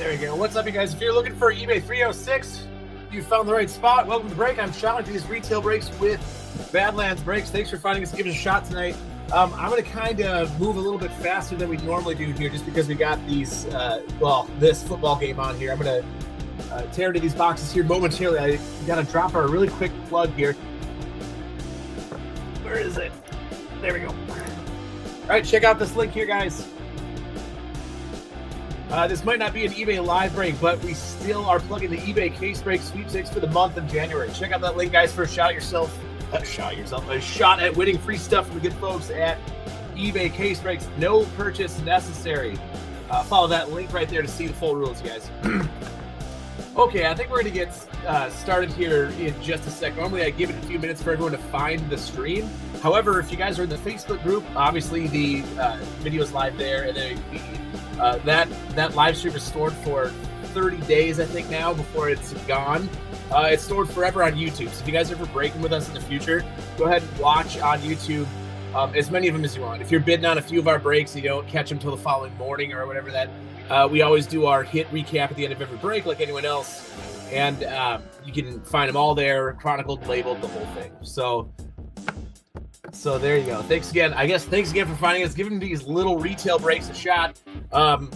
There we go. What's up, you guys? If you're looking for eBay 306, you found the right spot. Welcome to the break. I'm Sean to these retail breaks with Badlands Breaks. Thanks for finding us. Give us a shot tonight. I'm going to kind of move a little bit faster than we normally do here just because we got these, this football game on here. I'm going to tear into these boxes here momentarily. I got to drop our really quick plug here. Where is it? There we go. All right, check out this link here, guys. This might not be an eBay live break, but we still are plugging the eBay case break sweepstakes for the month of January. Check out that link, guys, for a shot at winning free stuff from the good folks at eBay case breaks. No purchase necessary. Follow that link right there to see the full rules, you guys. Okay, I think we're going to get started here in just a sec. Normally, I give it a few minutes for everyone to find the stream. However, if you guys are in the Facebook group, obviously the video is live there, and then that live stream is stored for 30 days, I think, now before it's gone. It's stored forever on YouTube. So if you guys are ever breaking with us in the future, go ahead and watch on YouTube as many of them as you want. If you're bidding on a few of our breaks, you don't catch them till the following morning or whatever that. We always do our hit recap at the end of every break like anyone else. And you can find them all there, chronicled, labeled, the whole thing. So there you go. Thanks again. Thanks again for finding us, giving these little retail breaks a shot. So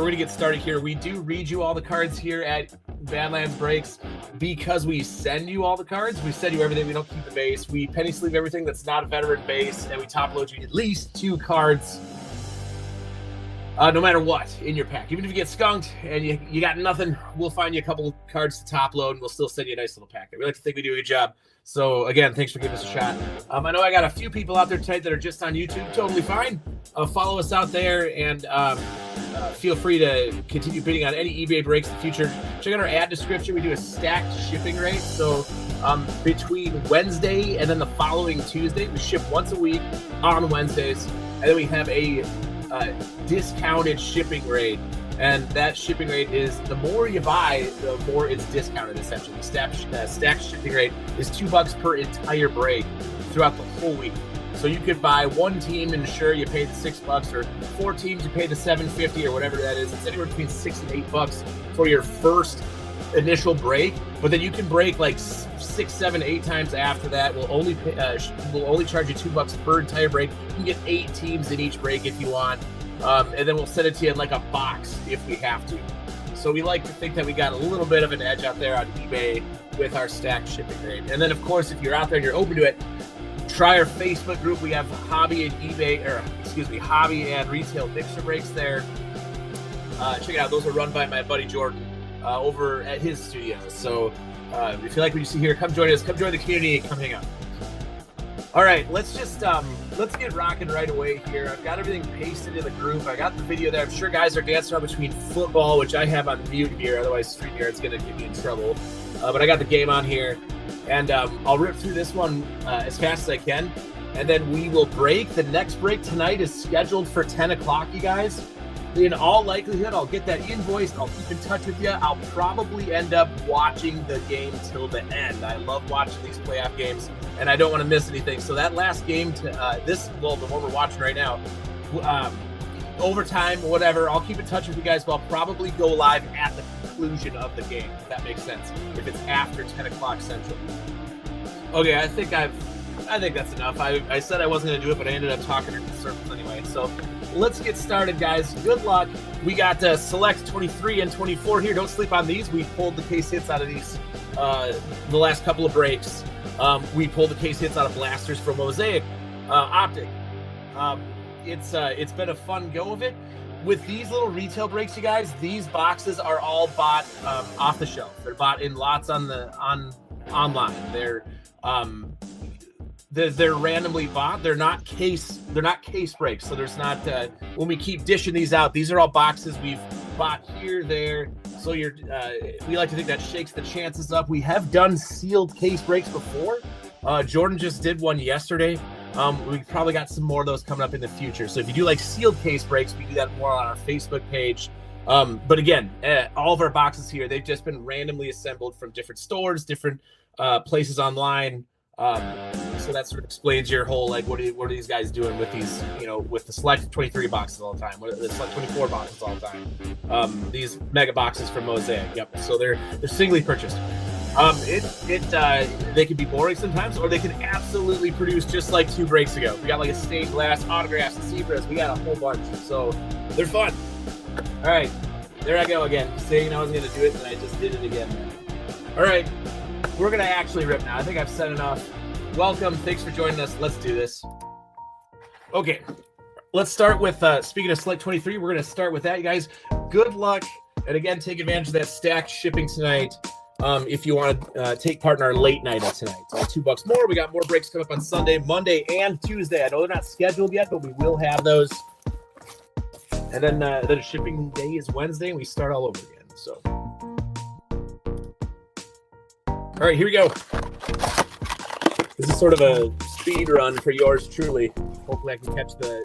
we're going to get started here. We do read you all the cards here at Badlands Breaks because we send you all the cards. We send you everything. We don't keep the base. We penny sleeve everything that's not a veteran base, and we top load you at least 2 cards no matter what in your pack. Even if you get skunked and you got nothing, we'll find you a couple cards to top load, and we'll still send you a nice little pack. We like to think we do a good job. So, again, thanks for giving us a shot. I know I got a few people out there tonight that are just on YouTube. Totally fine. Follow us out there, and feel free to continue bidding on any eBay breaks in the future. Check out our ad description. We do a stacked shipping rate. So, between Wednesday and then the following Tuesday, we ship once a week on Wednesdays. And then we have a discounted shipping rate. And that shipping rate is, the more you buy, the more it's discounted, essentially. The stacked shipping rate is $2 per entire break throughout the whole week. So you could buy one team and sure, you pay the $6, or 4 teams, you pay the $7.50 or whatever that is. It's anywhere between $6 and $8 for your first initial break. But then you can break like 6, 7, 8 times after that. We'll only charge you $2 per entire break. You can get 8 teams in each break if you want. And then we'll send it to you in like a box if we have to. So we like to think that we got a little bit of an edge out there on eBay with our stacked shipping rate. And then, of course, if you're out there and you're open to it, try our Facebook group. We have hobby and retail mixer breaks there. Check it out. Those are run by my buddy Jordan over at his studio. So if you like what you see here, come join us. Come join the community and come hang out. All right, let's get rocking right away here. I've got everything pasted in the group. I got the video there. I'm sure guys are dancing around between football, which I have on mute here. Otherwise, StreamYard's going to get me in trouble. But I got the game on here. And I'll rip through this one as fast as I can. And then we will break. The next break tonight is scheduled for 10 o'clock, you guys. In all likelihood, I'll get that invoiced. I'll keep in touch with you. I'll probably end up watching the game till the end. I love watching these playoff games, and I don't want to miss anything. So that last game, the one we're watching right now, overtime, whatever, I'll keep in touch with you guys, but I'll probably go live at the conclusion of the game, if that makes sense, if it's after 10 o'clock Central. Okay, I think that's enough. I said I wasn't going to do it, but I ended up talking in circles anyway. So let's get started, guys. Good luck. We got select 23 and 24 here. Don't sleep on these. We pulled the case hits out of these the last couple of breaks. We pulled the case hits out of blasters from Mosaic Optic. It's been a fun go of it. With these little retail breaks, you guys, these boxes are all bought off the shelf. They're bought in lots online. They're randomly bought. They're not case breaks. So there's not when we keep dishing these out, these are all boxes we've bought here, there. So we like to think that shakes the chances up. We have done sealed case breaks before. Jordan just did one yesterday. We probably got some more of those coming up in the future. So if you do like sealed case breaks, we do that more on our Facebook page. But again, all of our boxes here, they've just been randomly assembled from different stores, different places online. So that sort of explains your whole, like, what are these guys doing with these, with the Select 23 boxes all the time, the Select 24 boxes all the time. These mega boxes from Mosaic. Yep. So they're singly purchased. They can be boring sometimes, or they can absolutely produce just like 2 breaks ago. We got like a stained glass, autographs, and zebras. We got a whole bunch. So they're fun. All right. There I go again, saying I was going to do it, and I just did it again. All right. We're going to actually rip now. I think I've said enough. Welcome. Thanks for joining us. Let's do this. Okay. Let's start with, speaking of Select 23, we're going to start with that, you guys. Good luck. And again, take advantage of that stacked shipping tonight. If you want to take part in our late night tonight. $2 more. We got more breaks coming up on Sunday, Monday, and Tuesday. I know they're not scheduled yet, but we will have those. And then shipping day is Wednesday, and we start all over again. So, all right, here we go. This is sort of a speed run for yours truly. Hopefully I can catch the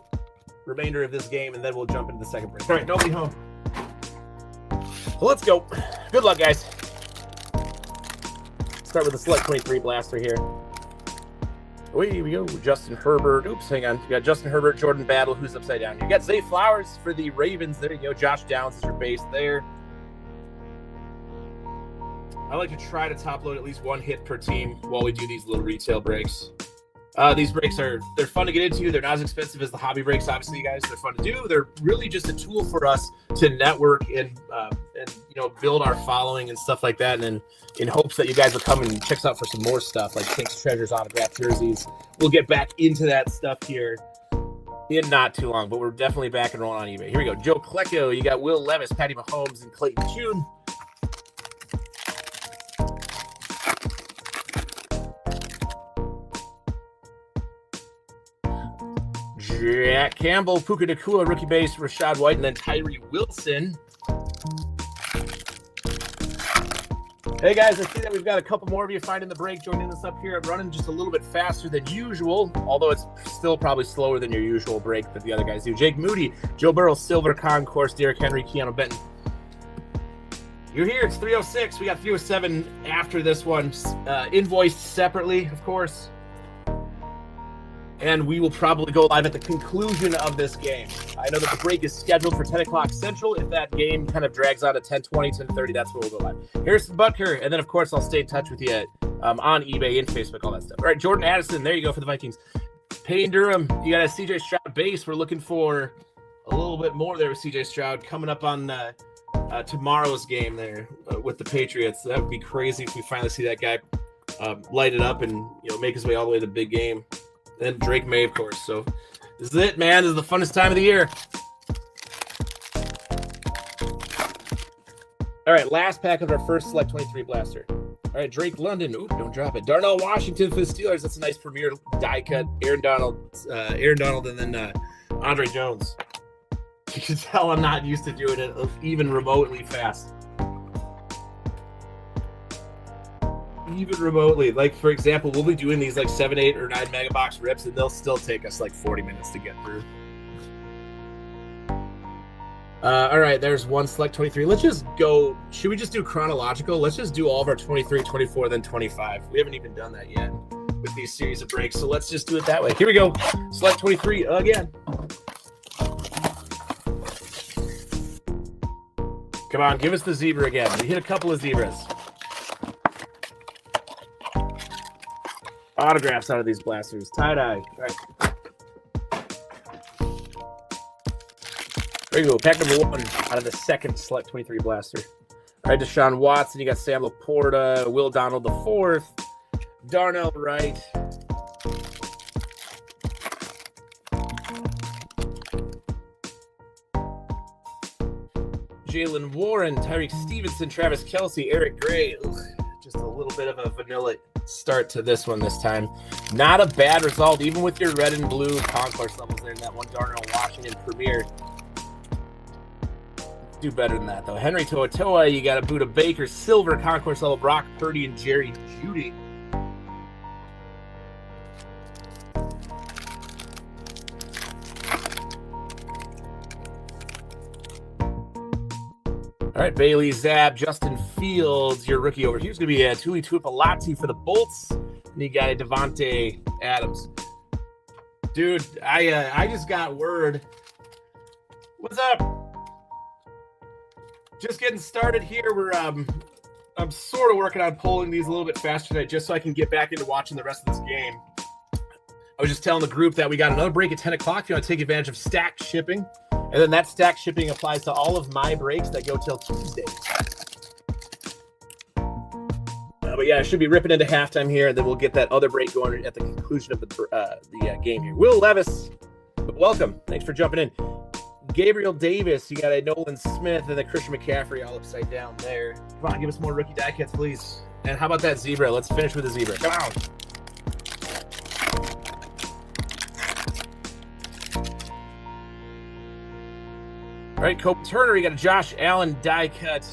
remainder of this game, and then we'll jump into the second break. All right, nobody home. So let's go. Good luck, guys. Start with the Select 23 blaster here. Away we go. Justin Herbert. Oops, hang on. You got Justin Herbert, Jordan Battle, who's upside down. You got Zay Flowers for the Ravens. There you go. Josh Downs is your base there. I like to try to top load at least 1 hit per team while we do these little retail breaks. These breaks they're fun to get into. They're not as expensive as the hobby breaks, obviously, you guys. They're fun to do. They're really just a tool for us to network and build our following and stuff like that. And then in hopes that you guys will come and check us out for some more stuff like King's Treasures, autographed jerseys. We'll get back into that stuff here in not too long, but we're definitely back and rolling on eBay. Here we go. Joe Klecko. You got Will Levis, Patty Mahomes, and Clayton Tune. Jack Campbell, Puka Nacua, rookie base, Rashad White, and then Tyree Wilson. Hey guys, I see that we've got a couple more of you finding the break, joining us up here. I'm running just a little bit faster than usual, although it's still probably slower than your usual break that the other guys do. Jake Moody, Joe Burrow, Silver Concourse, Derrick Henry, Keanu Benton. You're here. It's 306. We got 307 after this one, invoiced separately, of course. And we will probably go live at the conclusion of this game. I know that the break is scheduled for 10 o'clock Central. If that game kind of drags out at 10:20, 10:30, that's where we'll go live. Harrison Butker, and then, of course, I'll stay in touch with you on eBay and Facebook, all that stuff. All right, Jordan Addison, there you go for the Vikings. Payne Durham, you got a CJ Stroud base. We're looking for a little bit more there with CJ Stroud coming up on tomorrow's game there with the Patriots. That would be crazy if we finally see that guy light it up and make his way all the way to the big game. And Drake May, of course. So this is it, man. This is the funnest time of the year. All right, last pack of our first Select 23 blaster. All right, Drake London. Ooh, don't drop it. Darnell Washington for the Steelers. That's a nice premier die cut. Aaron Donald, and then Andre Jones. You can tell I'm not used to doing it even remotely fast. Even remotely. Like, for example, we'll be doing these like 7, 8, or 9 mega box rips, and they'll still take us like 40 minutes to get through. All right, there's one Select 23. Let's just go. Should we just do chronological? Let's just do all of our 23, 24, then 25. We haven't even done that yet with these series of breaks, so let's just do it that way. Here we go. Select 23 again. Come on, give us the zebra again. We hit a couple of zebras. Autographs out of these blasters. Tie-dye. All right. There you go. Pack number 1 out of the second Select 23 blaster. All right, Deshaun Watson. You got Sam Laporta, Will Donald IV, Darnell Wright. Jalen Warren, Tyreek Stevenson, Travis Kelce, Eric Gray. Ugh, just a little bit of a vanilla start to this one this time. Not a bad result, even with your red and blue concourse levels there in that one Darnell Washington Premier. Do better than that, though. Henry To'oTo'o, you got a Buda Baker, silver concourse level, Brock Purdy, and Jerry Jeudy. All right, Bailey Zapp, Justin Fields, your rookie over here is going to be Tuli Tuipolati for the Bolts. And you got a Devontae Adams. Dude, I just got word. What's up? Just getting started here. I'm sort of working on pulling these a little bit faster tonight just so I can get back into watching the rest of this game. I was just telling the group that we got another break at 10 o'clock if you want to take advantage of stacked shipping. And then that stacked shipping applies to all of my breaks that go till Tuesday. But yeah, I should be ripping into halftime here, and then we'll get that other break going at the conclusion of the game here. Will Levis, welcome. Thanks for jumping in. Gabriel Davis, you got a Nolan Smith and then Christian McCaffrey all upside down there. Come on, give us more rookie die cuts, please. And how about that zebra? Let's finish with the zebra. Come on. All right, Cope Turner, you got a Josh Allen die cut.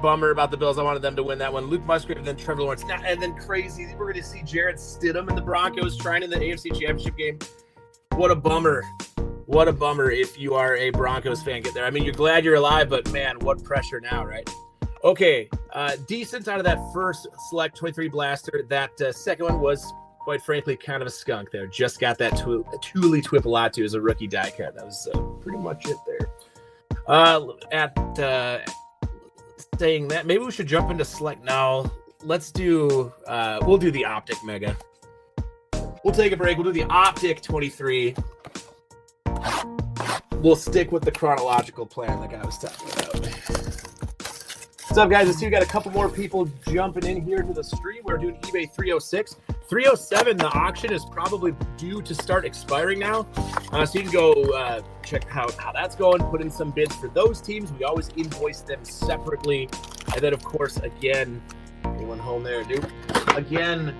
Bummer about the Bills. I wanted them to win that one. Luke Musgrave and then Trevor Lawrence. And then crazy, we're going to see Jarrett Stidham and the Broncos trying in the AFC Championship game. What a bummer. What a bummer if you are a Broncos fan. Get there. I mean, you're glad you're alive, but man, what pressure now, right? Okay, decent out of that first select 23 blaster. That second one was, quite frankly, kind of a skunk there. Just got that Tuli Twipolatu as a rookie die cut. That was pretty much it there. Saying that, maybe we should jump into select now. Let's do we'll do the optic mega. We'll take a break. We'll do the optic 23. We'll stick with the chronological plan like I was talking about. What's up, guys? I see we got a couple more people jumping in here to the stream. We're doing eBay 306. 307, the auction is probably due to start expiring now. So you can go check how that's going, put in some bids for those teams. We always invoice them separately. And then, of course, again, anyone home there, dude? Again,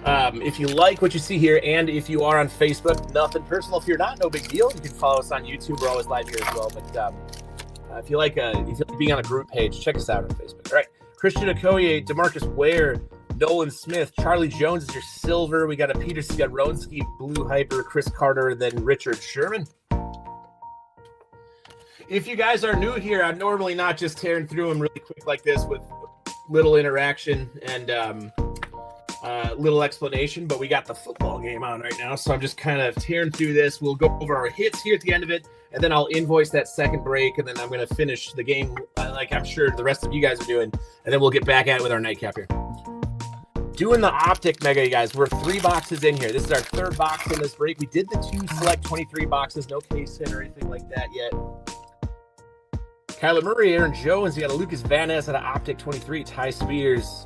if you like what you see here, and if you are on Facebook, nothing personal. If you're not, no big deal. You can follow us on YouTube. We're always live here as well. But if you like being on a group page, check us out on Facebook. All right, Christian Okoye, DeMarcus Ware, Nolan Smith, Charlie Jones is your silver. We got a Peter Skoronski, Blue Hyper, Chris Carter, then Richard Sherman. If you guys are new here, I'm normally not just tearing through them really quick like this with little interaction and little explanation, but we got the football game on right now, so I'm just kind of tearing through this. We'll go over our hits here at the end of it, and then I'll invoice that second break, and then I'm going to finish the game like I'm sure the rest of you guys are doing, and then we'll get back at it with our nightcap here. Doing the optic mega, you guys. We're 3 boxes in here. This is our 3rd box in this break. We did the 2 select 23 boxes, no case hit or anything like that yet. Kyler Murray, Aaron Jones, you got a Lucas Van Ness at an optic 23, Ty Spears,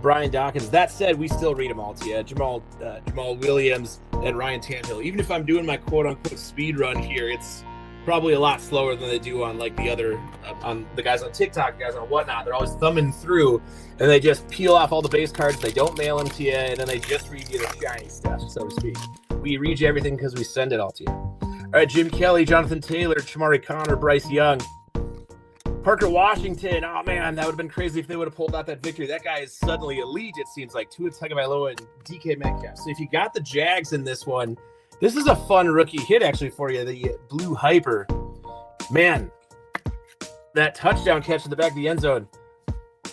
Brian Dawkins. That said, we still read them all to you. Jamal Williams and Ryan Tannehill. Even if I'm doing my quote-unquote speed run here, it's probably a lot slower than they do on like the other on the guys on TikTok, guys on whatnot. They're always thumbing through, and they just peel off all the base cards. They don't mail them to you, and then they just read you the shiny stuff, so to speak. We read you everything because we send it all to you. All right, Jim Kelly, Jonathan Taylor, Chamari Connor, Bryce Young, Parker Washington. Oh man, that would have been crazy if they would have pulled out that victory. That guy is suddenly elite, it seems like. Tua Tagovailoa and DK Metcalf. So if you got the Jags in this one, this is a fun rookie hit actually for you. The Blue Hyper. Man, that touchdown catch in the back of the end zone.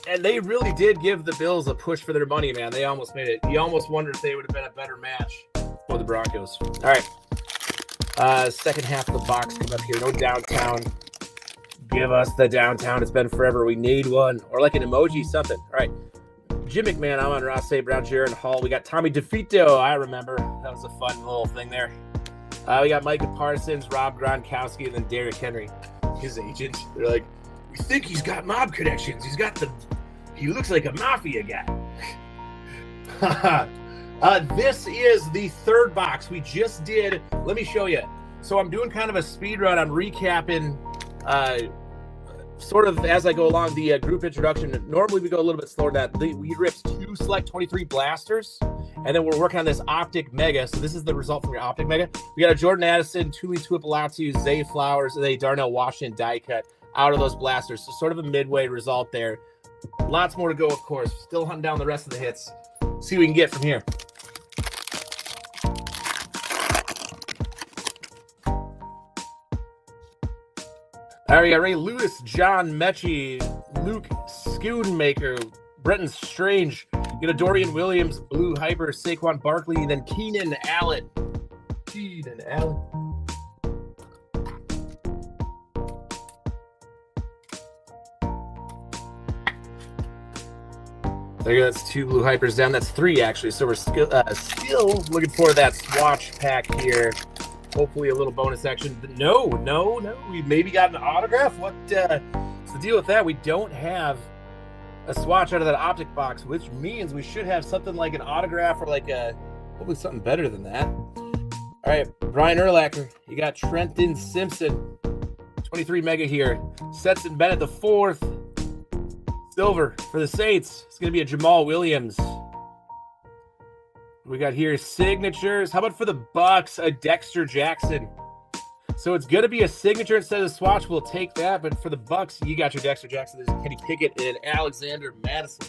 And they really did give the Bills a push for their money, man. They almost made it. You almost wonder if they would have been a better match for the Broncos. All right. Second half of the box coming up here. No downtown. Give us the downtown. It's been forever. We need one. Or like an emoji, something. All right. Jim McMahon, I'm on Ross A. Brown, Jaron Hall. We got Tommy DeFito. I remember. That was a fun little thing there. We got Micah Parsons, Rob Gronkowski, and then Derrick Henry, his agent. They're like, we think he's got mob connections. He looks like a mafia guy. This is the 3rd box. We just did. Let me show you. So I'm doing kind of a speed run. I'm recapping sort of as I go along the group introduction. Normally we go a little bit slower than that. We ripped 2 select 23 blasters, and then we're working on this optic mega. So this is the result from your optic mega. We got a Jordan Addison, Tuli Tuipolatu, Zay Flowers, and a Darnell Washington die cut out of those blasters. So sort of a midway result there. Lots more to go, of course. Still hunting down the rest of the hits. See what we can get from here. All right, we got Ray Lewis, John Mechie, Luke Schoonmaker, Brenton Strange, Get a Dorian Williams, Blue Hyper, Saquon Barkley, and then Keenan Allen. There you go. That's 2 Blue Hypers down. That's 3 actually. So we're still looking for that swatch pack here. Hopefully a little bonus action. But no. We maybe got an autograph. What's the deal with that? We don't have a swatch out of that optic box, which means we should have something like an autograph or like hopefully something better than that. All right, Brian Urlacher. You got Trenton Simpson, 23 mega here. Stetson Bennett, the 4th. Silver for the Saints. It's going to be a Jamal Williams. We got here signatures. How about for the Bucks, a Dexter Jackson? So it's going to be a signature instead of a swatch. We'll take that. But for the Bucks, you got your Dexter Jackson. There's Kenny Pickett and Alexander Madison.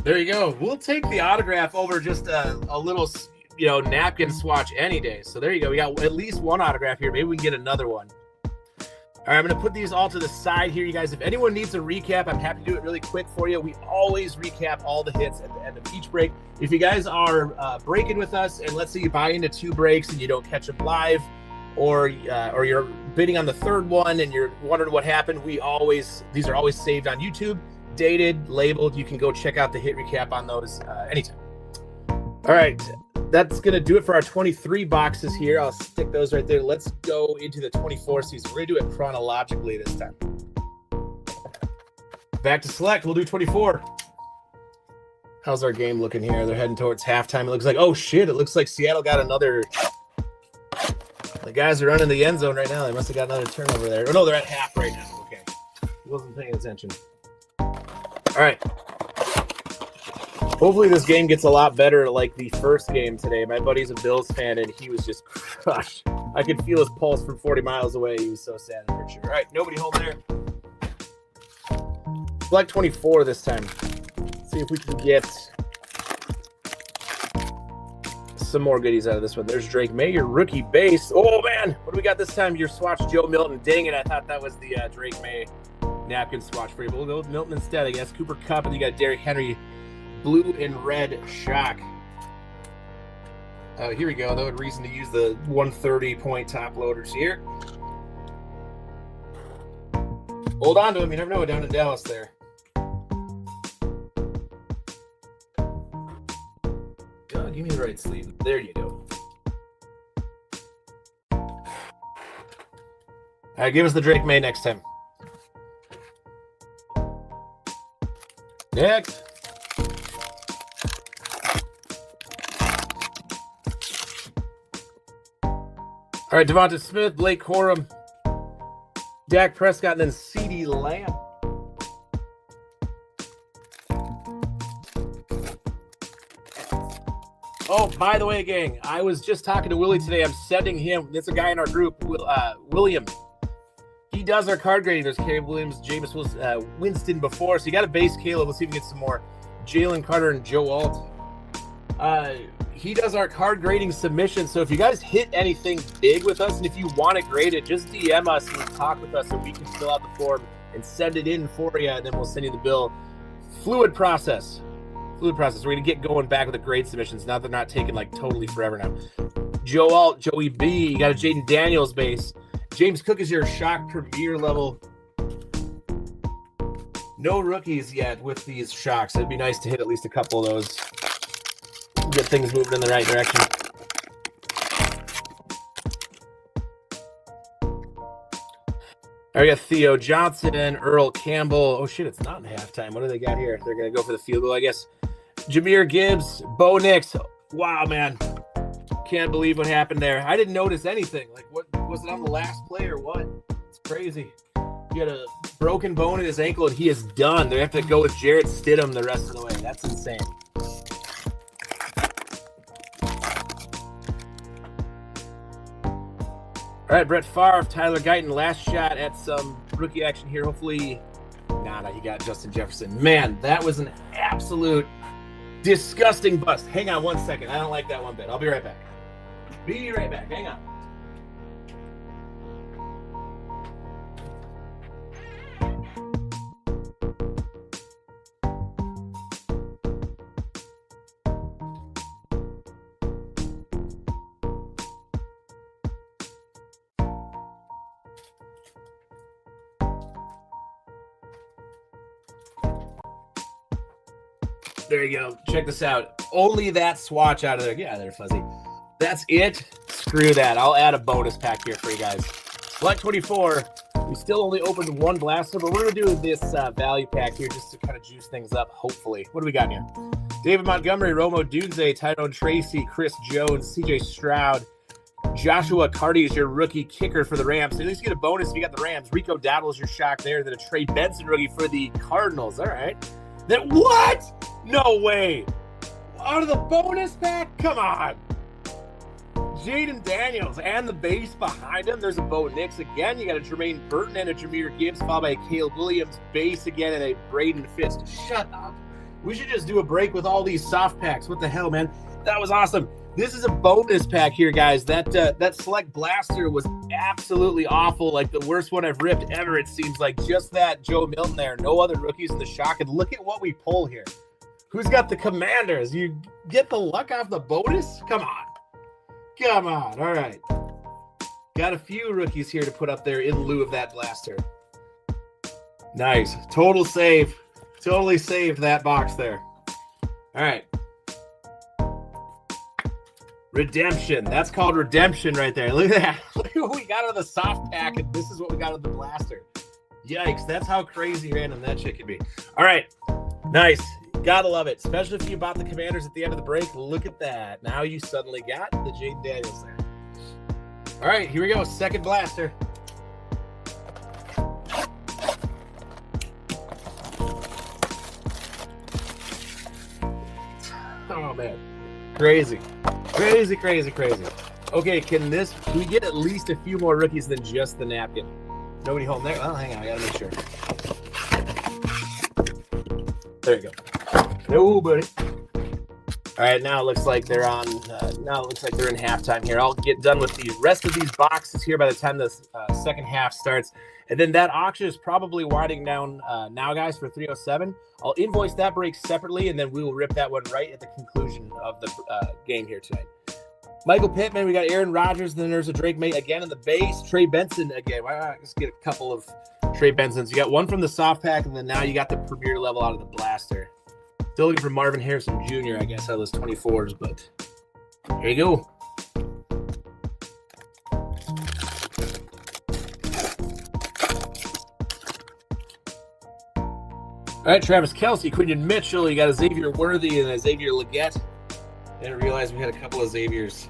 There you go. We'll take the autograph over just a little, napkin swatch any day. So there you go. We got at least one autograph here. Maybe we can get another one. All right, I'm going to put these all to the side here, you guys. If anyone needs a recap, I'm happy to do it really quick for you. We always recap all the hits at the end of each break. If you guys are breaking with us, and let's say you buy into 2 breaks and you don't catch them live, or you're bidding on the 3rd one and you're wondering what happened, these are always saved on YouTube. Dated, labeled. You can go check out the hit recap on those anytime. All right, that's going to do it for our 23 boxes here. I'll stick those right there. Let's go into the 24 season. We're going to do it chronologically this time. Back to select. We'll do 24. How's our game looking here? They're heading towards halftime. It looks like, oh, shit. It looks like Seattle got another. The guys are running the end zone right now. They must have got another turnover there. Oh, no, they're at half right now. Okay. Wasn't paying attention. All right. Hopefully this game gets a lot better like the first game today. My buddy's a Bills fan, and he was just crushed. I could feel his pulse from 40 miles away. He was so sad, I'm pretty sure. All right, nobody home there. Select 24 this time. See if we can get some more goodies out of this one. There's Drake May, your rookie base. Oh, man. What do we got this time? Your swatch, Joe Milton. Dang it, I thought that was the Drake May napkin swatch for you. We'll go with Milton instead, I guess. Cooper Kupp, and you got Derrick Henry, blue and red shock. Here we go. No reason to use the 130-point top loaders here. Hold on to them. You never know. Down in Dallas there. God, give me the right sleeve. There you go. All right, give us the Drake May next time. Next. All right, Devonta Smith, Blake Corum, Dak Prescott, and then CeeDee Lamb. Oh, by the way, gang, I was just talking to Willie today. I'm sending him, it's a guy in our group, William. He does our card grading. There's Caleb Williams, Jameis Winston before. So you got a base Caleb. Let's see if we can get some more. Jalen Carter and Joe Alt. He does our card grading submissions. So if you guys hit anything big with us, and if you want it graded, just DM us and talk with us so we can fill out the form and send it in for you, and then we'll send you the bill. Fluid process. We're going to get going back with the grade submissions. Now they're not taking like totally forever now. Joe Alt, Joey B. You got a Jaden Daniels base. James Cook is your shock premier level. No rookies yet with these shocks. It'd be nice to hit at least a couple of those. Get things moving in the right direction. All right, we got Theo Johnson, Earl Campbell. Oh, shit, it's not in halftime. What do they got here? They're going to go for the field goal, I guess. Jameer Gibbs, Bo Nix. Wow, man. Can't believe what happened there. I didn't notice anything. Like, what was it on the last play or what? It's crazy. He had a broken bone in his ankle, and he is done. They have to go with Jarrett Stidham the rest of the way. That's insane. All right, Brett Favre, Tyler Guyton, last shot at some rookie action here. Hopefully, nada. He got Justin Jefferson. Man, that was an absolute disgusting bust. Hang on one second. I don't like that one bit. I'll be right back. Be right back. Hang on. There you go. Check this out. Only that swatch out of there. Yeah, they're fuzzy. That's it. Screw that. I'll add a bonus pack here for you guys. Select 24. We still only opened one blaster, but we're going to do this value pack here just to kind of juice things up, hopefully. What do we got here? David Montgomery, Romo Dunze, Tyrone Tracy, Chris Jones, CJ Stroud, Joshua Carty is your rookie kicker for the Rams. So at least you get a bonus if you got the Rams. Rico Dowdle is your shock there. Then a Trey Benson rookie for the Cardinals. All right. Then what? No way. Out of the bonus pack? Come on. Jaden Daniels and the base behind him. There's a Bo Nix again. You got a Jermaine Burton and a Jameer Gibbs, followed by a Caleb Williams base again and a Braden Fisk. Shut up. We should just do a break with all these soft packs. What the hell, man? That was awesome. This is a bonus pack here, guys. That select blaster was absolutely awful. Like the worst one I've ripped ever, it seems like. Just that Joe Milton there. No other rookies in the shock. And look at what we pull here. Who's got the Commanders? You get the luck off the bonus? Come on. Come on. All right. Got a few rookies here to put up there in lieu of that blaster. Nice. Total save. Totally saved that box there. All right. Redemption. That's called redemption right there. Look at that. Look at what we got out of the soft pack, and this is what we got out of the blaster. Yikes. That's how crazy random that shit can be. All right. Nice. Gotta love it, especially if you bought the Commanders at the end of the break. Look at that. Now you suddenly got the Jaden Daniels there. All right, here we go. Second blaster. Oh, man. Crazy. Crazy, crazy, crazy. Okay, can we get at least a few more rookies than just the napkin? Nobody home there? Well, hang on. I gotta make sure. There you go. No, buddy. All right, now it looks like they're on. Now it looks like they're in halftime here. I'll get done with the rest of these boxes here by the time the second half starts, and then that auction is probably winding down now, guys, for 307. I'll invoice that break separately, and then we will rip that one right at the conclusion of the game here tonight. Michael Pittman, we got Aaron Rodgers, then there's a Drake May again in the base. Trey Benson again. Why not just get a couple of Trey Bensons? You got one from the soft pack, and then now you got the premier level out of the blaster. Still looking for Marvin Harrison Jr., I guess, out of those 24s, but here you go. All right, Travis Kelce, Quinion Mitchell, you got a Xavier Worthy and a Xavier Leggett. Didn't realize we had a couple of Xaviers.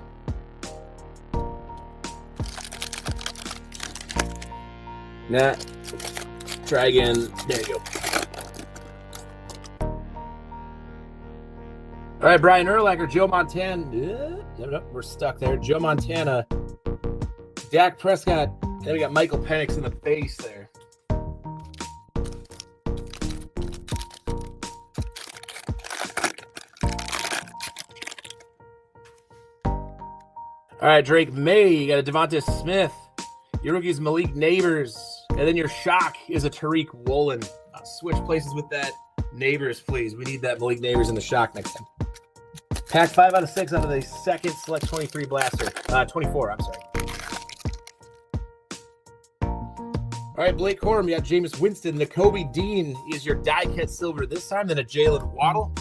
Nah. Try again. There you go. All right, Brian Urlacher, Joe Montana. Nope, we're stuck there. Joe Montana, Dak Prescott. Then we got Michael Penix in the base there. All right, Drake May. You got a Devonta Smith. Your rookie's Malik Neighbors. And then your shock is a Tariq Woolen. Switch places with that Neighbors, please. We need that Malik Neighbors in the shock next time. Pack 5 out of 6 out of the second select 23 blaster. 24, I'm sorry. All right, Blake Corum, you got Jameis Winston. Nakobe Dean is your die-cut silver this time, then a Jalen Waddle.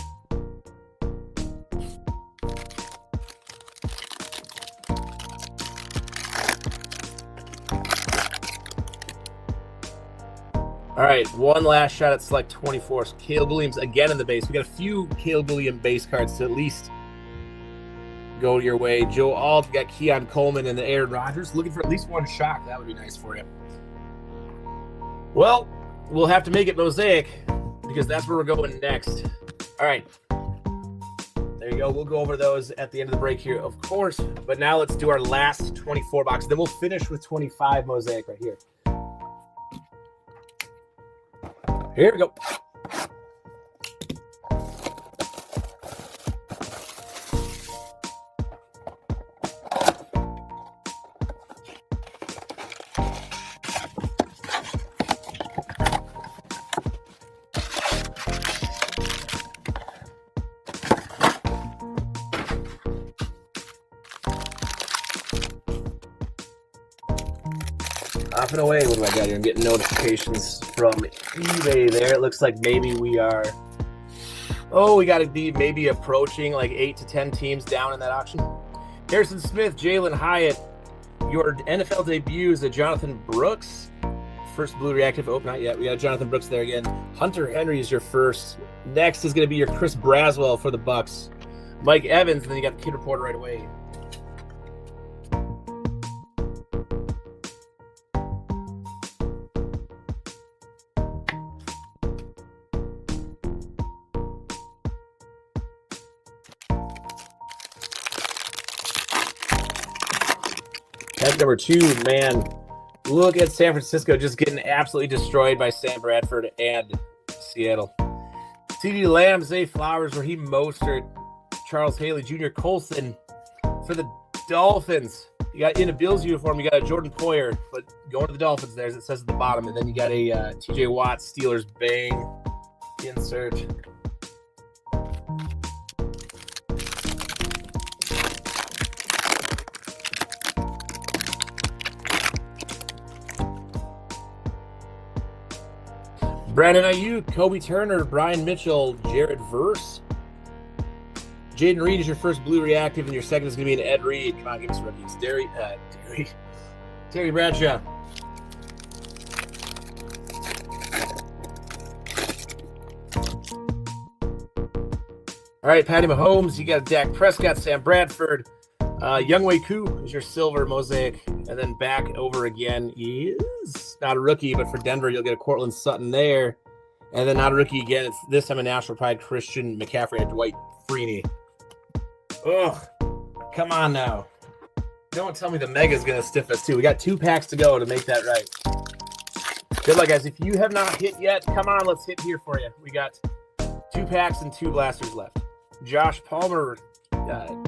All right, one last shot at select 24. So Caleb Williams again in the base. We got a few Caleb Williams base cards to at least go your way. Joe Alt, got Keon Coleman and the Aaron Rodgers. Looking for at least one shock. That would be nice for you. Well, we'll have to make it mosaic because that's where we're going next. All right. There you go. We'll go over those at the end of the break here, of course. But now let's do our last 24 box. Then we'll finish with 25 mosaic right here. Here we go. laughing away. What do I got here? I'm getting notifications from eBay there. It looks like maybe we are... Oh, we got to be maybe approaching like 8 to 10 teams down in that auction. Harrison Smith, Jalen Hyatt. Your NFL debuts at Jonathan Brooks. First blue reactive. Oh, not yet. We got Jonathan Brooks there again. Hunter Henry is your first. Next is going to be your Chris Braswell for the Bucks. Mike Evans, and then you got the kid reporter right away. Pack number 2, man. Look at San Francisco just getting absolutely destroyed by Sam Bradford and Seattle. CeeDee Lamb, Zay Flowers, Raheem Mostert, Charles Haley, Jr. Colson for the Dolphins. You got in a Bills uniform, you got a Jordan Poyer, but going to the Dolphins there, as it says at the bottom. And then you got a TJ Watt, Steelers bang insert. Brandon Ayuk, Kobe Turner, Brian Mitchell, Jared Verse. Jaden Reed is your first blue reactive, and your second is going to be an Ed Reed. Come on, give us rookies. Terry Bradshaw. All right, Patty Mahomes. You got Dak Prescott, Sam Bradford. Younghoe Koo is your silver mosaic. And then back over again is not a rookie, but for Denver, you'll get a Cortland Sutton there. And then not a rookie again. It's this time a National Pride, Christian McCaffrey and Dwight Freeney. Ugh, come on now. Don't tell me the Mega's going to stiff us too. We got 2 packs to go to make that right. Good luck, guys. If you have not hit yet, come on, let's hit here for you. We got 2 packs and 2 blasters left. Josh Palmer,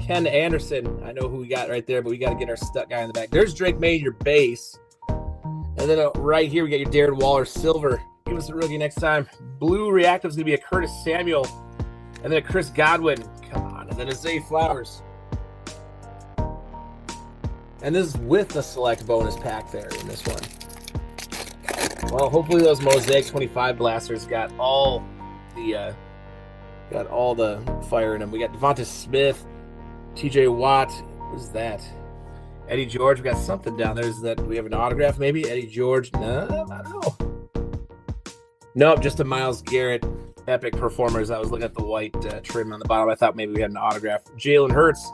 Ken Anderson. I know who we got right there, but we got to get our stuck guy in the back. There's Drake May, your base. And then right here, we got your Darren Waller silver. Give us a rookie next time. Blue reactive is going to be a Curtis Samuel. And then a Chris Godwin. Come on. And then a Zay Flowers. And this is with the select bonus pack there in this one. Well, hopefully those Mosaic 25 blasters got all the fire in them. We got Devonta Smith, TJ Watt. What is that? Eddie George. We got something down there. Is that we have an autograph maybe? Eddie George. No, I don't know. Nope, just a Myles Garrett epic performers. I was looking at the white trim on the bottom. I thought maybe we had an autograph. Jalen Hurts.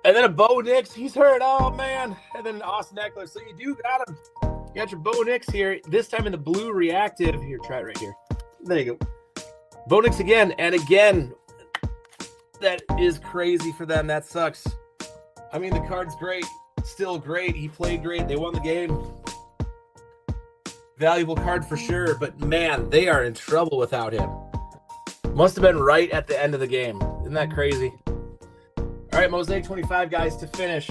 And then a Bo Nix. He's hurt. Oh, man. And then Austin Eckler. So you do got him. You got your Bo Nix here. This time in the blue reactive. Here, try it right here. There you go. Bo Nix again. And again, that is crazy for them. That sucks. I mean, the card's great. Still great. He played great. They won the game. Valuable card for sure. But, man, they are in trouble without him. Must have been right at the end of the game. Isn't that crazy? All right, Mosaic 25, guys, to finish.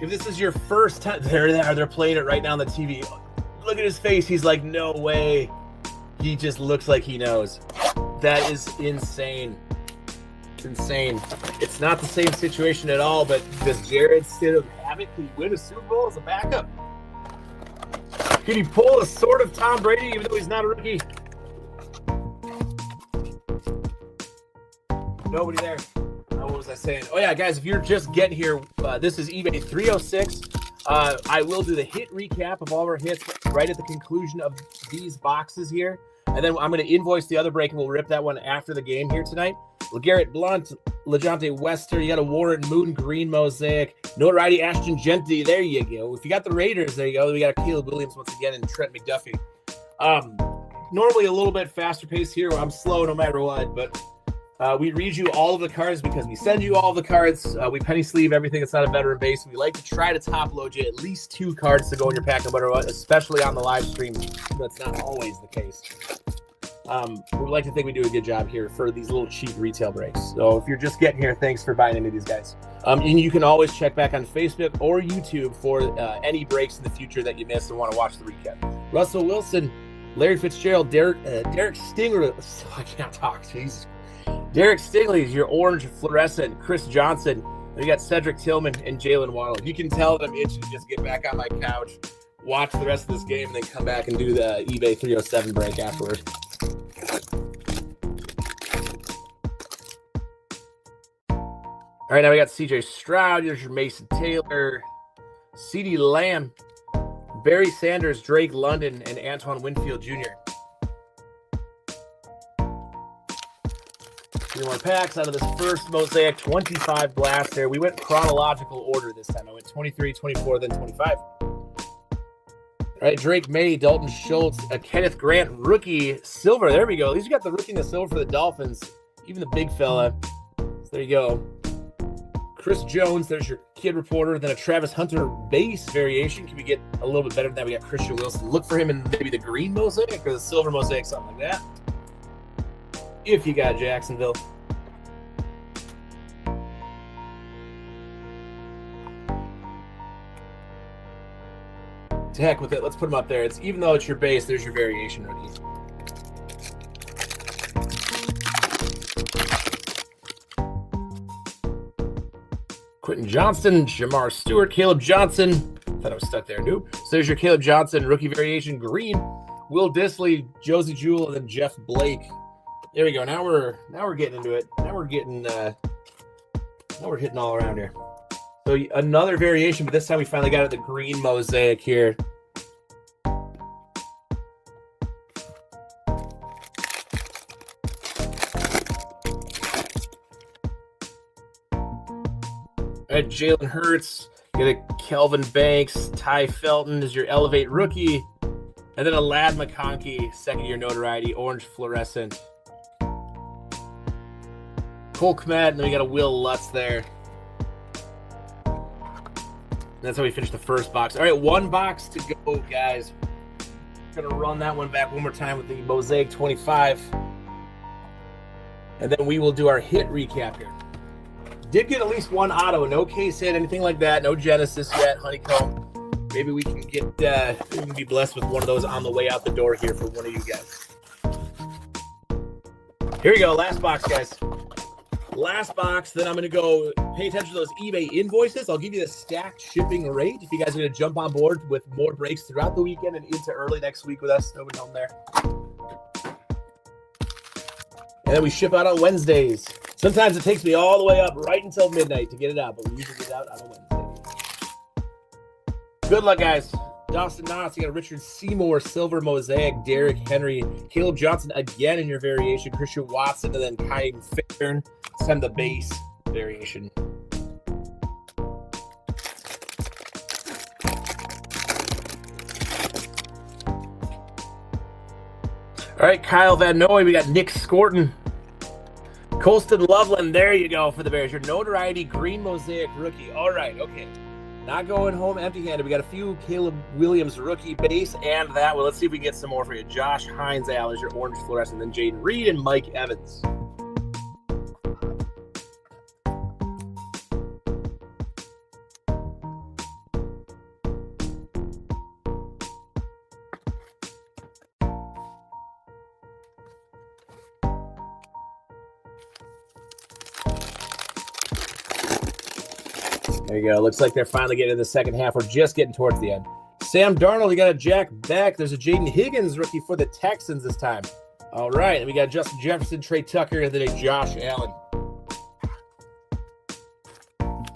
If this is your first time, there they are. They're playing it right now on the TV. Look at his face. He's like, no way. He just looks like he knows. That is insane. It's insane. It's not the same situation at all, but does Jared Stidham have it? Can he win a Super Bowl as a backup? Can he pull a sort of Tom Brady even though he's not a rookie? Nobody there. What was I saying? Oh, yeah, guys, if you're just getting here, this is eBay 306. I will do the hit recap of all our hits right at the conclusion of these boxes here. And then I'm going to invoice the other break, and we'll rip that one after the game here tonight. LeGarrette Blount, LeJonte Wester, you got a Warren Moon Green Mosaic, notoriety Ashton Genty. There you go. If you got the Raiders, there you go. We got Caleb Williams once again and Trent McDuffie. Normally a little bit faster pace here. I'm slow no matter what, but we read you all of the cards because we send you all the cards. We penny sleeve everything that's not a veteran base. We like to try to top load you at least 2 cards to go in your pack no matter what, especially on the live stream. That's not always the case. We like to think we do a good job here for these little cheap retail breaks. So if you're just getting here, thanks for buying into these guys. And you can always check back on Facebook or YouTube for any breaks in the future that you missed and want to watch the recap. Russell Wilson, Larry Fitzgerald, Derek Stingley. I can't talk. Jesus. Derek Stingley is your orange fluorescent. Chris Johnson, We got Cedric Tillman and Jalen Waddle. You can tell that I'm itching to just get back on my couch, watch the rest of this game, and then come back and do the eBay 307 break afterward. All right, now we got CJ Stroud. Here's your Mason Taylor, CeeDee Lamb, Barry Sanders, Drake London, and Antoine Winfield Jr. 3 more packs out of this first Mosaic 25 blaster. We went chronological order this time. I went 23, 24, then 25. All right, Drake May, Dalton Schultz, a Kenneth Grant rookie silver. There we go. At least you got the rookie and the silver for the Dolphins. Even the big fella. So there you go. Chris Jones, there's your kid reporter. Then a Travis Hunter base variation. Can we get a little bit better than that? We got Christian Wilson. Look for him in maybe the green Mosaic or the silver Mosaic, something like that. If you got Jacksonville. To heck with it. Let's put them up there. It's even though it's your base, there's your variation rookie. Quentin Johnston, Jamar Stewart, Caleb Johnson. Thought I was stuck there. Nope. So there's your Caleb Johnson rookie variation green. Will Dissly, Josie Jewell, and then Jeff Blake. There we go. Now we're getting into it. Now we're hitting all around here. So another variation, but this time we finally got it the green Mosaic here. All right, Jalen Hurts, you got a Kelvin Banks, Ty Felton is your Elevate rookie, and then a Ladd McConkey, second-year notoriety, orange fluorescent. Cole Kmet, and then we got a Will Lutz there. That's how we finished the first box. All right, 1 box to go, guys. Going to run that one back one more time with the Mosaic 25. And then we will do our hit recap here. Did get at least 1 auto. No case hit, anything like that. No Genesis yet. Honeycomb. Maybe we can get, we can be blessed with one of those on the way out the door here for one of you guys. Here we go. Last box, guys. Last box, then I'm going to go pay attention to those eBay invoices. I'll give you the stacked shipping rate if you guys are going to jump on board with more breaks throughout the weekend and into early next week with us. Nobody home there. And then we ship out on Wednesdays. Sometimes it takes me all the way up right until midnight to get it out, but we usually get it out on a Wednesday. Good luck, guys. Dawson Knox, you got a Richard Seymour, Silver Mosaic, Derrick Henry, Caleb Johnson again in your variation, Christian Watson, and then Kyle Fairn. Send the base variation. All right, Kyle Van Noy, we got Nick Scorton. Colston Loveland, there you go for the Bears. Your notoriety green Mosaic rookie. All right, okay. Not going home empty-handed. We got a few Caleb Williams rookie base and that one. Let's see if we can get some more for you. Josh Hines, Al, is your orange fluorescent. Then Jaden Reed and Mike Evans. There you go. Looks like they're finally getting in the second half. We're just getting towards the end. Sam Darnold, you got a Jack Beck. There's a Jaden Higgins rookie for the Texans this time. All right. And we got Justin Jefferson, Trey Tucker, and then a Josh Allen.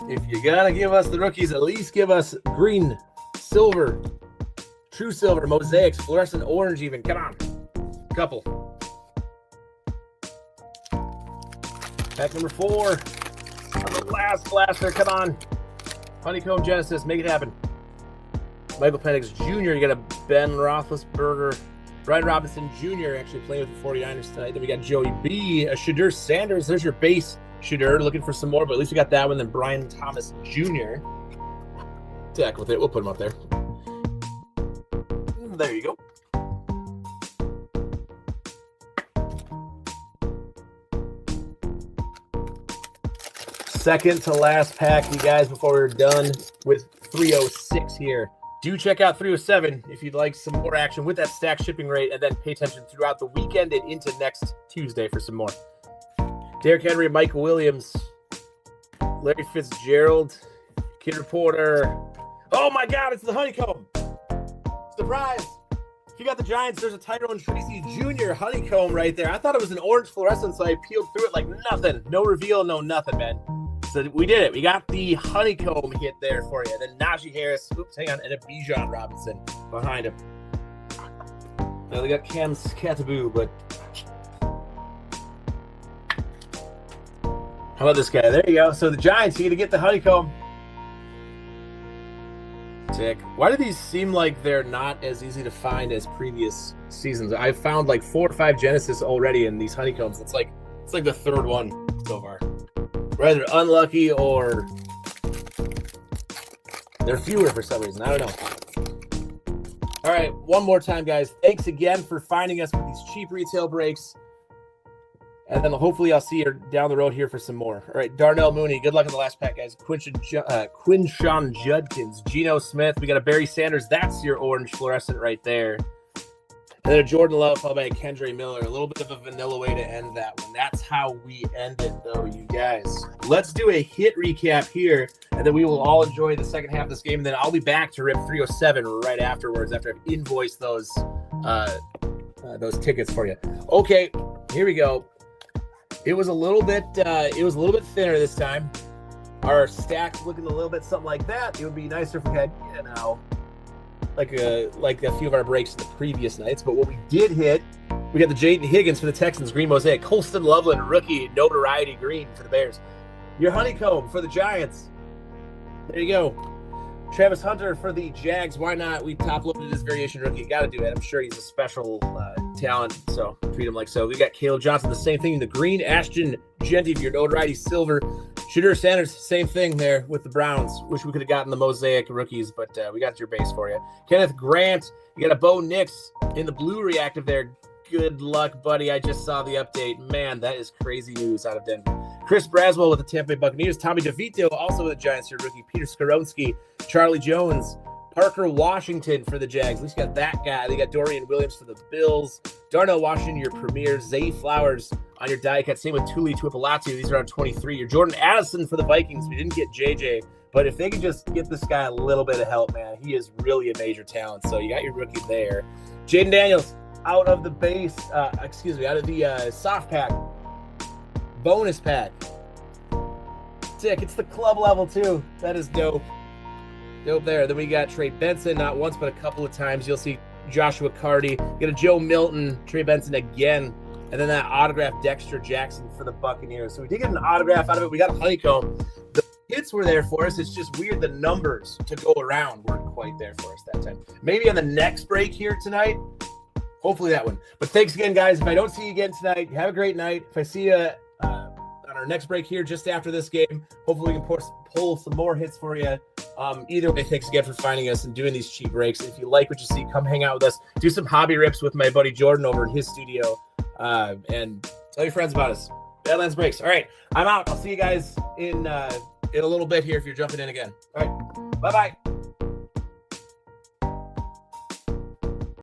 If you're going to give us the rookies, at least give us green, silver, true silver, mosaics, fluorescent orange even. Come on. Couple. Pack number 4. The last blaster. Come on. Honeycomb Genesis. Make it happen. Michael Penix Jr. You got a Ben Roethlisberger. Brian Robinson Jr. actually playing with the 49ers tonight. Then we got Joey B. A Shadur Sanders. There's your base Shadur. Looking for some more, but at least we got that one. Then Brian Thomas Jr. Deck with it. We'll put him up there. There you go. Second to last pack, you guys, before we're done with 306 here. Do check out 307 if you'd like some more action with that stacked shipping rate, and then pay attention throughout the weekend and into next Tuesday for some more. Derrick Henry, Mike Williams, Larry Fitzgerald, Kid Reporter. Oh my God, it's the honeycomb. Surprise. If you got the Giants, there's a Tyrone Tracy Jr. honeycomb right there. I thought it was an orange fluorescent, so I peeled through it like nothing. No reveal, no nothing, man. So we did it. We got the honeycomb hit there for you. Then Najee Harris, and a Bijan Robinson behind him. Now they got Cam Skataboo, but how about this guy? There you go. So the Giants, you get to get the honeycomb. Sick. Why do these seem like they're not as easy to find as previous seasons? I've found like 4 or 5 Genesis already in these honeycombs. It's like the third one so far. Rather unlucky or they're fewer for some reason. I don't know. All right, one more time, guys. Thanks again for finding us with these cheap retail breaks. And then hopefully I'll see you down the road here for some more. All right, Darnell Mooney. Good luck in the last pack, guys. Quinshawn Judkins, Geno Smith. We got a Barry Sanders. That's your orange fluorescent right there. And then a Jordan Love followed by a Kendre Miller. A little bit of a vanilla way to end that one. That's how we end it, though, you guys. Let's do a hit recap here, and then we will all enjoy the second half of this game. And then I'll be back to rip 307 right afterwards after I've invoiced those tickets for you. Okay, here we go. It was a little bit thinner this time. Our stack looking a little bit something like that. It would be nicer if we had, like a few of our breaks the previous nights. But what we did hit, we got the Jaden Higgins for the Texans, green mosaic. Colston Loveland, rookie, notoriety green for the Bears. Your honeycomb for the Giants. There you go. Travis Hunter for the Jags. Why not? We top-loaded his variation rookie. Got to do it. I'm sure he's a special talent, so treat him like so. We got Caleb Johnson, the same thing in the green. Ashton Genty for your notoriety silver. Shedeur Sanders, same thing there with the Browns. Wish we could have gotten the mosaic rookies, but we got your base for you. Kenneth Grant, you got a Bo Nix in the blue reactive there. Good luck, buddy. I just saw the update. Man, that is crazy news out of Denver. Chris Braswell with the Tampa Bay Buccaneers. Tommy DeVito also with the Giants here, rookie. Peter Skoronski, Charlie Jones, Parker Washington for the Jags. At least you got that guy. They got Dorian Williams for the Bills. Darnell Washington, your premier. Zay Flowers on your die cut. Same with Tuli Tuipolatu. These are on 23. Your Jordan Addison for the Vikings. We didn't get JJ, but if they could just get this guy a little bit of help, man, he is really a major talent. So you got your rookie there. Jaden Daniels out of the base, out of the soft pack. Bonus pack. Sick. It's the club level too. That is dope. Dope there. Then we got Trey Benson, not once but a couple of times. You'll see Joshua Carty. Get a Joe Milton, Trey Benson again, and then that autograph Dexter Jackson for the Buccaneers. So we did get an autograph out of it. We got a honeycomb. The hits were there for us. It's just weird the numbers to go around weren't quite there for us that time. Maybe on the next break here tonight. Hopefully that one. But thanks again, guys. If I don't see you again tonight, have a great night. If I see you on our next break here just after this game, hopefully we can pull some more hits for you. Either way, thanks again for finding us and doing these cheap breaks. If you like what you see, come hang out with us. Do some hobby rips with my buddy Jordan over in his studio. And tell your friends about us. Badlands Breaks. All right, I'm out. I'll see you guys in a little bit here if you're jumping in again. All right, bye-bye.